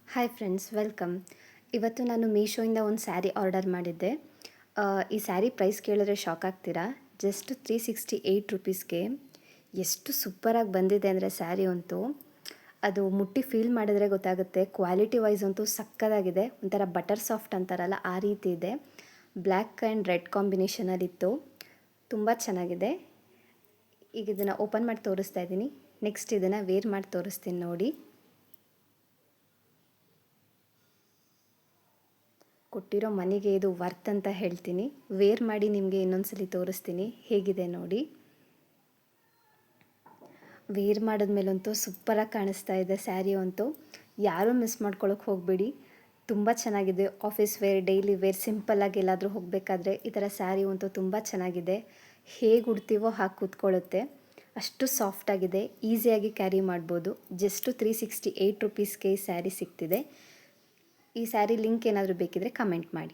Hi friends, welcome. ಇವತ್ತು ನಾನು ಮೀಶೋಯಿಂದ ಒಂದು ಸ್ಯಾರಿ ಆರ್ಡರ್ ಮಾಡಿದ್ದೆ. ಈ ಸ್ಯಾರಿ ಪ್ರೈಸ್ ಕೇಳಿದ್ರೆ ಶಾಕ್ ಆಗ್ತೀರಾ. ಜಸ್ಟ್ 368 ರುಪೀಸ್ಗೆ ಎಷ್ಟು ಸೂಪರಾಗಿ ಬಂದಿದೆ ಅಂದರೆ ಸ್ಯಾರಿ ಅಂತೂ ಅದು ಮುಟ್ಟಿ ಫೀಲ್ ಮಾಡಿದ್ರೆ ಗೊತ್ತಾಗುತ್ತೆ. ಕ್ವಾಲಿಟಿ ವೈಸ್ ಅಂತೂ ಸಕ್ಕತ್ತಾಗಿದೆ. ಒಂಥರ ಬಟರ್ ಸಾಫ್ಟ್ ಅಂತಾರಲ್ಲ ಆ ರೀತಿ ಇದೆ. ಬ್ಲ್ಯಾಕ್ ಆ್ಯಂಡ್ ರೆಡ್ ಕಾಂಬಿನೇಷನಲ್ಲಿತ್ತು. ತುಂಬ ಚೆನ್ನಾಗಿದೆ. ಈಗ ಇದನ್ನು ಓಪನ್ ಮಾಡಿ ತೋರಿಸ್ತಾ ಇದ್ದೀನಿ. ನೆಕ್ಸ್ಟ್ ಇದನ್ನು ವೇರ್ ಮಾಡಿ ತೋರಿಸ್ತೀನಿ ನೋಡಿ. ಕೊಟ್ಟಿರೋ ಮನೆಗೆ ಇದು ವರ್ತ್ ಅಂತ ಹೇಳ್ತೀನಿ. ವೇರ್ ಮಾಡಿ ನಿಮಗೆ ಇನ್ನೊಂದ್ಸಲಿ ತೋರಿಸ್ತೀನಿ ಹೇಗಿದೆ ನೋಡಿ. ವೇರ್ ಮಾಡಿದ್ಮೇಲಂತೂ ಸೂಪರಾಗಿ ಕಾಣಿಸ್ತಾ ಇದೆ ಸ್ಯಾರಿ ಅಂತೂ. ಯಾರೂ ಮಿಸ್ ಮಾಡ್ಕೊಳಕ್ಕೆ ಹೋಗಬೇಡಿ. ತುಂಬ ಚೆನ್ನಾಗಿದೆ. ಆಫೀಸ್ ವೇರ್, ಡೈಲಿ ವೇರ್, ಸಿಂಪಲ್ಲಾಗಿ ಎಲ್ಲಾದರೂ ಹೋಗಬೇಕಾದ್ರೆ ಈ ಥರ ಸ್ಯಾರಿ ಅಂತೂ ತುಂಬ ಚೆನ್ನಾಗಿದೆ. ಹೇಗೆ ಉಡ್ತೀವೋ ಹಾಗೆ ಕೂತ್ಕೊಳ್ಳುತ್ತೆ. ಅಷ್ಟು ಸಾಫ್ಟಾಗಿದೆ. ಈಸಿಯಾಗಿ ಕ್ಯಾರಿ ಮಾಡ್ಬೋದು. ಜಸ್ಟು 368 ರುಪೀಸ್ಗೆ ಈ ಸ್ಯಾರಿ ಸಿಗ್ತಿದೆ. ಈ ಸ್ಯಾರಿ ಲಿಂಕ್ ಏನಾದರೂ ಬೇಕಿದ್ರೆ ಕಮೆಂಟ್ ಮಾಡಿ.